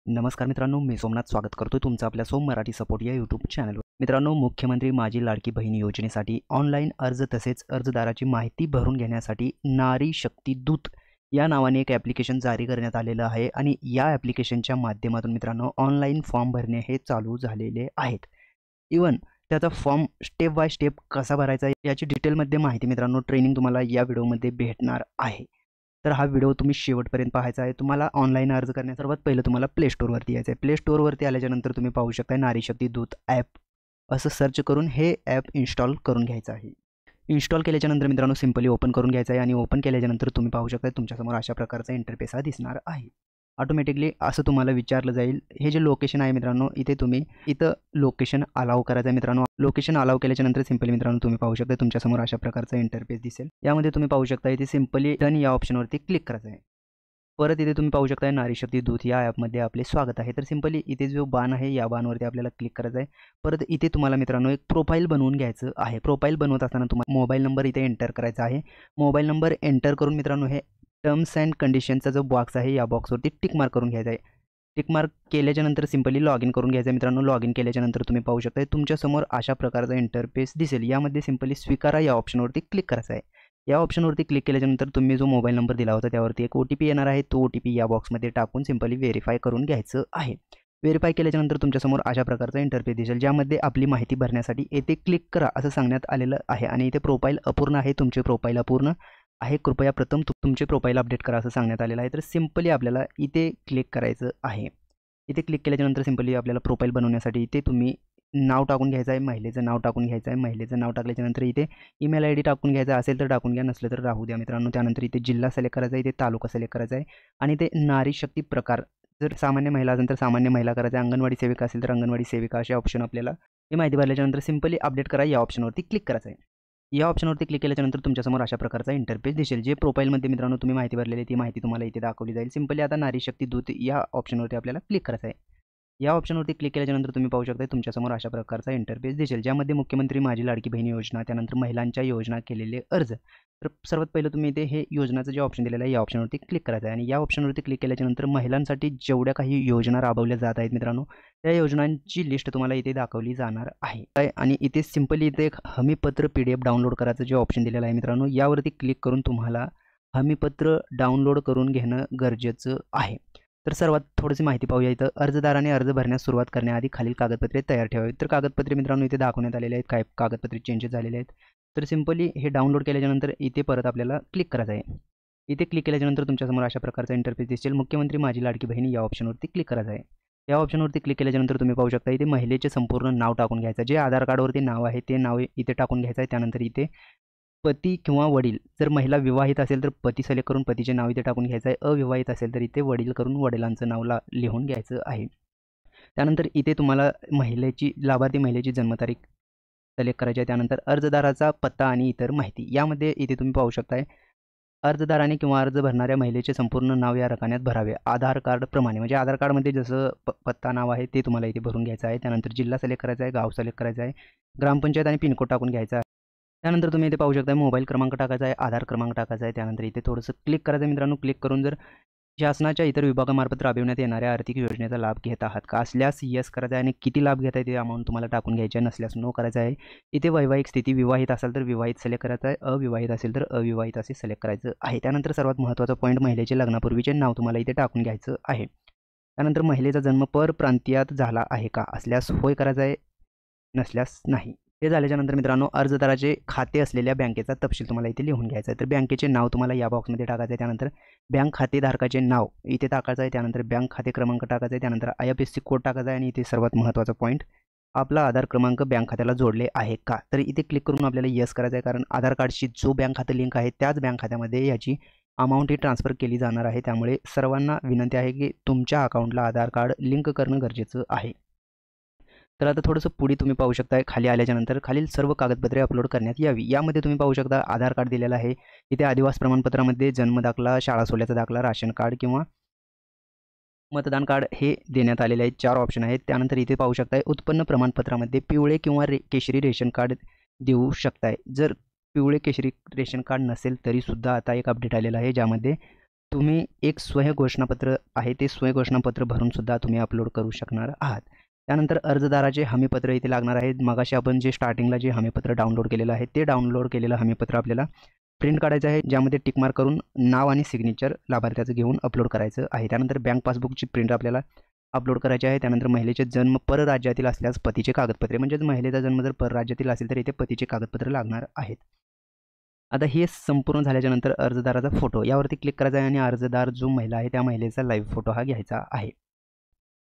नमस्कार मित्रांनो, मी सोमनाथ स्वागत करतोय तुमचं आपल्या सोम मराठी सपोर्ट या यूट्यूब चॅनलवर। मित्रांनो, मुख्यमंत्री माझी लाडकी बहीण योजनेसाठी ऑनलाईन अर्ज तसेच अर्जदाराची माहिती भरून घेण्यासाठी नारी शक्ती दूत या नावाने एक ॲप्लिकेशन जारी करण्यात आलेलं आहे आणि या ॲप्लिकेशनच्या माध्यमातून मित्रांनो ऑनलाईन फॉर्म भरणे हे चालू झालेले आहेत। इवन त्याचा फॉर्म स्टेप बाय स्टेप कसा भरायचा याची डिटेलमध्ये माहिती मित्रांनो ट्रेनिंग तुम्हाला या व्हिडिओमध्ये भेटणार आहे। तर हा व्हिडिओ तुम्ही शेवटपर्यंत पाहायचा आहे। तुम्हाला ऑनलाईन अर्ज करण्यास सर्वात पहिलं तुम्हाला प्ले स्टोअरवरती यायचं आहे। प्ले स्टोअरवरती आल्याच्यानंतर तुम्ही पाहू शकता नारी शक्ती दूत ॲप असं सर्च करून हे ॲप इन्स्टॉल करून घ्यायचं आहे। इन्स्टॉल केल्याच्यानंतर मित्रांनो सिंपली ओपन करून घ्यायचं आहे आणि ओपन केल्याच्यानंतर तुम्ही पाहू शकता तुमच्यासमोर अशा प्रकारचा इंटरफेस हा दिसणार आहे। ऑटोमॅटिकली असं तुम्हाला विचारलं जाईल, हे जे लोकेशन आहे मित्रांनो इथे तुम्ही लोकेशन अलाउ करायचं आहे। मित्रांनो लोकेशन अलाउ केल्याच्यानंतर सिंपली मित्रांनो तुम्ही पाहू शकता तुमच्यासमोर अशा प्रकारचा इंटरफेस दिसेल। यामध्ये तुम्ही पाहू शकता इथे सिंपली डन या ऑप्शनवरती क्लिक करायचं आहे। परत इथे तुम्ही पाहू शकता नारी शक्ती दूत या ॲपमध्ये आपले स्वागत आहे। तर सिंपली इथे जो बाण आहे या बाणवरती आपल्याला क्लिक करायचं आहे। परत इथे तुम्हाला मित्रांनो एक प्रोफाईल बनवून घ्यायचं आहे। प्रोफाईल बनवत असताना तुम्हाला मोबाईल नंबर इथे एंटर करायचा आहे। मोबाईल नंबर एंटर करून मित्रांनो हे टर्म्स अँड कंडिशनचा जो बॉक्स आहे या बॉक्सवरती टिक मार्क करून घ्यायचा आहे। टिक मार्क केल्याच्यानंतर सिंपली लॉग इन करून घ्यायचं आहे। मित्रांनो लॉग इन केल्याच्यानंतर तुम्ही पाहू शकता तुमच्यासमोर अशा प्रकारचा इंटरफेस दिसेल। यामध्ये सिंपली स्वीकारा या ऑप्शनवरती क्लिक करायचं आहे। या ऑप्शनवरती क्लिक केल्याच्यानंतर तुम्ही जो मोबाईल नंबर दिला होता त्यावरती एक OTP येणार आहे। तो OTP या बॉक्समध्ये टाकून सिंपली व्हेरीफाय करून घ्यायचं आहे। व्हेरीफाय केल्याच्यानंतर तुमच्यासमोर अशा प्रकारचा इंटरफेस दिसेल, ज्यामध्ये आपली माहिती भरण्यासाठी येथे क्लिक करा असं सांगण्यात आलेलं आहे आणि इथे प्रोफाईल अपूर्ण आहे, तुमचे प्रोफाईल अपूर्ण आहे, कृपया प्रथम तुमचे प्रोफाईल अपडेट करा असं सांगण्यात आलेलं आहे। तर सिंपली आपल्याला इथे क्लिक करायचं आहे। इथे क्लिक केल्याच्यानंतर सिंपली आपल्याला प्रोफाईल बनवण्यासाठी इथे तुम्ही नाव टाकून घ्यायचं आहे, महिलेचं नाव टाकून घ्यायचं आहे। महिलेचं नाव टाकल्याच्यानंतर इथे ईमेल ID टाकून घ्यायचा असेल तर टाकून घ्या, नसलं तर राहू द्या मित्रांनो। त्यानंतर इथे जिल्हा सिलेक्ट करायचा आहे, इथे तालुका सिलेक्ट करायचा आहे आणि ते नारी शक्ती प्रकार जर सामान्य महिला असेल तर सामान्य महिला करायचा आहे, अंगणवाडी सेविका असेल तर अंगणवाडी सेविका असे ऑप्शन आपल्याला ही माहिती भरल्याच्यानंतर सिंपली अपडेट करा या ऑप्शनवरती क्लिक करायचं आहे। या ऑप्शनवरती क्लिक केल्याच्यानंतर तुमच्यासमोर अशा प्रकारचा इंटरफेस दिसेल, जे प्रोफाईलमध्ये मित्रांनो तुम्ही माहिती भरलेली ती माहिती तुम्हाला इथे दाखवली जाईल। सिंपली आता नारी शक्ती दूत या ऑप्शनवरती आपल्याला क्लिक करायचं आहे। या ऑप्शनवरती क्लिक केल्याच्यानंतर तुम्ही पाहू शकता तुमच्यासमोर अशा प्रकारचा इंटरफेस दिसेल, ज्यामध्ये मुख्यमंत्री माझी लाडकी बहीण योजना, त्यानंतर महिलांच्या योजना केलेले अर्ज। तर सर्वात पहिलं तुम्ही इथे हे योजनाचं जे ऑप्शन दिलेलं आहे या ऑप्शनवरती क्लिक करायचं आहे आणि या ऑप्शनवरती क्लिक केल्याच्यानंतर महिलांसाठी जेवढ्या काही योजना राबवल्या जात आहेत मित्रांनो त्या योजनांची लिस्ट तुम्हाला इथे दाखवली जाणार आहे आणि इथे सिंपली इथे एक हमीपत्र PDF डाउनलोड करायचं जे ऑप्शन दिलेलं आहे मित्रांनो, यावरती क्लिक करून तुम्हाला हमीपत्र डाउनलोड करून घेणं गरजेचं आहे। तर सर्वात थोडीशी माहिती पाहूया। इथं अर्जदाराने अर्ज भरण्यास सुरुवात करण्याआधी खालील कागदपत्रे तयार ठेवावीत। तर कागदपत्रे मित्रांनो इथे दाखवण्यात आलेले आहेत, काय कागदपत्रे चेंजेस झालेले आहेत। तर सिंपली हे डाउनलोड केल्याच्यानंतर इथे परत आपल्याला क्लिक करायचं आहे। इथे क्लिक केल्याच्यानंतर तुमच्यासमोर अशा प्रकारचा इंटरफेस दिसेल, मुख्यमंत्री माझी लाडकी बहीण या ऑप्शनवरती क्लिक करायचं आहे। या ऑप्शनवरती क्लिक केल्याच्यानंतर तुम्ही पाहू शकता इथे महिलेचे संपूर्ण नाव टाकून घ्यायचं, जे आधार कार्डवरती नाव आहे ते नाव इथे टाकून घ्यायचं आहे। त्यानंतर इथे पती किंवा वडील, जर महिला विवाहित असेल तर पती सिलेक्ट करून पतीचे नाव इथे टाकून घ्यायचं आहे, अविवाहित असेल तर इथे वडील करून वडिलांचं नाव लिहून घ्यायचं आहे। त्यानंतर इथे तुम्हाला लाभार्थी महिलेची जन्मतारीख सिलेक्ट करायची आहे। त्यानंतर अर्जदाराचा पत्ता आणि इतर माहिती, यामध्ये इथे तुम्ही पाहू शकताय अर्जदाराने किंवा अर्ज भरणाऱ्या महिलेचे संपूर्ण नाव या रकान्यात भरावे आधार कार्ड प्रमाणे, म्हणजे आधार कार्डमध्ये जसं पत्ता नाव आहे ते तुम्हाला इथे भरून घ्यायचं आहे। त्यानंतर जिल्हा सिलेक्ट करायचा आहे, गाव सिलेक्ट करायचं आहे, ग्रामपंचायत आणि पिनकोड टाकून घ्यायचा आहे। त्यानंतर तुम्ही इथे पाहू शकता मोबाईल क्रमांक टाकायचा आहे, आधार क्रमांक टाकायचा आहे। त्यानंतर इथे थोडंसं क्लिक करायचं आहे मित्रांनो। क्लिक करून जर शासनाच्या इतर विभागामार्फत राबविण्यात येणाऱ्या आर्थिक योजनेचा लाभ घेत आहात का असल्यास येस करायचं आहे आणि किती लाभ घेत आहे ते अमाऊंट तुम्हाला टाकून घ्यायची आहे, नसल्यास नो करायचं आहे। इथे वैवाहिक स्थिती विवाहित असेल तर विवाहित सिलेक्ट करायचं आहे, अविवाहित असेल तर अविवाहित असे सिलेक्ट करायचं आहे। त्यानंतर सर्वात महत्त्वाचा पॉईंट महिलेचे लग्नापूर्वीचे नाव तुम्हाला इथे टाकून घ्यायचं आहे। त्यानंतर महिलेचा जन्म प्रांतीयात झाला आहे का असल्यास होय करायचं आहे, नसल्यास नाही। हे झाल्याच्यानंतर मित्रांनो अर्जदाराचे खाते असलेल्या बँकेचा तपशील तुम्हाला इथे लिहून घ्यायचा आहे। तर बँकेचे नाव तुम्हाला या बॉक्समध्ये टाकायचं आहे। त्यानंतर बँक खातेधारकाचे नाव इथे टाकायचं आहे। त्यानंतर बँक खाते क्रमांक टाकायचा आहे। त्यानंतर IFSC कोड टाकायचा आहे आणि इथे सर्वात महत्त्वाचा पॉईंट आपला आधार क्रमांक बँक खात्याला जोडले आहे का, तर इथे क्लिक करून आपल्याला येस करायचं आहे, कारण आधार कार्डशी जो बँक खाते लिंक आहे त्याच बँक खात्यामध्ये याची अमाऊंट ही ट्रान्सफर केली जाणार आहे। त्यामुळे सर्वांना विनंती आहे की तुमच्या अकाउंटला आधार कार्ड लिंक करणं गरजेचं आहे। तर आता थोडंसं पुढे तुम्ही पाहू शकता खाली आल्याच्यानंतर खालील सर्व कागदपत्रे अपलोड करण्यात यावी। यामध्ये तुम्ही पाहू शकता आधार कार्ड दिलेलं आहे, इथे आदिवासी प्रमाणपत्रामध्ये जन्म दाखला, शाळा सोडल्याचा दाखला, राशन कार्ड किंवा मतदान कार्ड हे देण्यात आलेले आहेत। 4 ऑप्शन आहेत। त्यानंतर इथे पाहू शकताय उत्पन्न प्रमाणपत्रामध्ये पिवळे किंवा केशरी रेशन कार्ड देऊ शकताय। जर पिवळे केशरी रेशन कार्ड नसेल तरी सुद्धा आता एक अपडेट आलेला आहे, ज्यामध्ये तुम्ही एक स्वयं घोषणापत्र आहे ते स्वयं घोषणापत्र भरून सुद्धा तुम्ही अपलोड करू शकणार आहात. त्यानंतर अर्जदाराचे हमीपत्र इथे लागणार आहे. मगाशी आपण जे स्टार्टिंगला जे हमीपत्र डाउनलोड केलेलं आहे ते डाउनलोड केलेलं हमीपत्र आपल्याला प्रिंट काढायचं आहे, ज्यामध्ये टिक मार्क करून नाव आणि सिग्नेचर लाभार्थ्याचं घेऊन अपलोड करायचं आहे. त्यानंतर बँक पासबुकची प्रिंट आपल्याला अपलोड करायची आहे. त्यानंतर महिलेचे जन्म परराज्यातील असल्यास पतीचे कागदपत्रे, म्हणजेच महिलेचा जन्म जर परराज्यातील असेल तर इथे पतीचे कागदपत्र लागणार आहेत. आता हे संपूर्ण झाल्याच्यानंतर अर्जदाराचा फोटो यावरती क्लिक करायचा आहे आणि अर्जदार जो महिला आहे त्या महिलेचा लाईव्ह फोटो हा घ्यायचा आहे.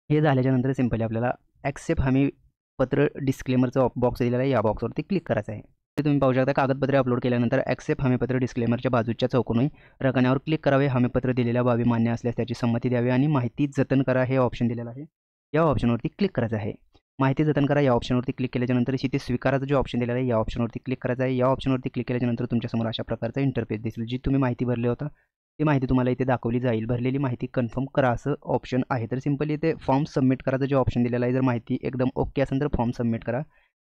हे झाल्याच्यानंतर सिंपली आपल्याला ॲक्सेप्ट हमीपत्र डिस्क्लेमरचा बॉक्स दिलेला आहे, या बॉक्सवरती क्लिक करायचं आहे. ते तुम्ही पाहू शकता कागदपत्रे अपलोड केल्यानंतर ॲक्सेप्ट हमीपत्र डिस्क्लेमरच्या बाजूच्या चौकोनी रकान्यावर क्लिक करावे. हमीपत्र दिलेल्या बाबी मान्य असल्यास त्याची संमती द्यावी आणि माहिती जतन करा हे ऑप्शन दिलेलं आहे, या ऑप्शनवरती क्लिक करायचं आहे. माहिती जतन करा या ऑप्शनवरती क्लिक केल्याच्यानंतर इथे स्वीकाराचं जे ऑप्शन दिलेलं आहे या ऑप्शनवरती क्लिक करायचं आहे. या ऑप्शनवरती क्लिक केल्याच्यानंतर तुमच्यासमोर अशा प्रकारचा इंटरफेस दिसेल. जी तुम्ही माहिती भरली होता ती माहिती तुम्हाला इथे दाखवली जाईल. भरलेली माहिती कन्फर्म करा असं ऑप्शन आहे. तर सिंपली इथे फॉर्म सबमिट करायचं जे ऑप्शन दिलेलं आहे, जर माहिती एकदम ओके असेल तर फॉर्म सबमिट करा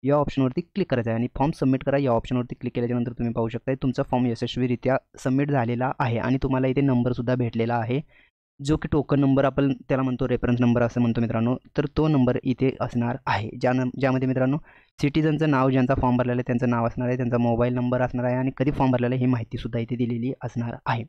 या ऑप्शनवरती क्लिक करायचं आहे आणि फॉर्म सबमिट करा या ऑप्शनवरती क्लिक केल्याच्यानंतर तुम्ही पाहू शकता तुमचा फॉर्म यशस्वीरित्या सबमिट झालेला आहे आणि तुम्हाला इथे नंबरसुद्धा भेटलेला आहे, जो की टोकन नंबर आपण त्याला म्हणतो, रेफरन्स नंबर असं म्हणतो मित्रांनो. तर तो नंबर इथे असणार आहे, ज्यामध्ये मित्रांनो सिटीजनचं नाव, ज्यांचा फॉर्म भरलेला आहे त्यांचं नाव असणार आहे, त्यांचा मोबाईल नंबर असणार आहे आणि कधी फॉर्म भरलेला आहे ही माहितीसुद्धा इथे दिलेली असणार आहे.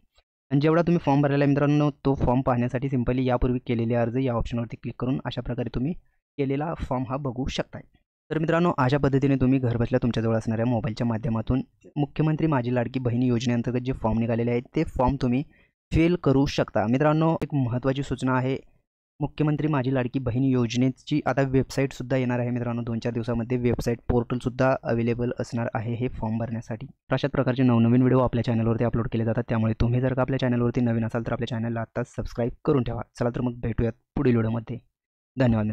आणि जेवढा तुम्ही फॉर्म भरलेला आहे मित्रांनो तो फॉर्म पाहण्यासाठी सिंपली यापूर्वी केलेले अर्ज या ऑप्शनवरती क्लिक करून अशा प्रकारे तुम्ही केलेला फॉर्म हा बघू शकताय. तर मित्रांनो अशा पद्धतीने तुम्ही घरबसल्या तुमच्याजवळ असणाऱ्या मोबाईलच्या माध्यमातून मुख्यमंत्री माझी लाडकी बहीण योजनेअंतर्गत जे फॉर्म निघालेले आहेत ते फॉर्म तुम्ही फिल करू शकता. मित्रांनो एक महत्त्वाची सूचना आहे, मुख्यमंत्री माझी लाडकी बहीण योजनेची आता वेबसाईटसुद्धा येणार आहे मित्रांनो. 2-4 दिवसामध्ये वेबसाईट पोर्टलसुद्धा अवेलेबल असणार आहे हे फॉर्म भरण्यासाठी. अशाच प्रकारचे नवनवीन व्हिडिओ आपल्या चॅनलवरती अपलोड केले जातात, त्यामुळे तुम्ही जर का आपल्या चॅनलवरती नवीन असाल तर आपल्या चॅनलला आत्ताच सबस्क्राईब करून ठेवा. चला तर मग भेटूयात पुढील व्हिडिओमध्ये. धन्यवाद मित्रांनो.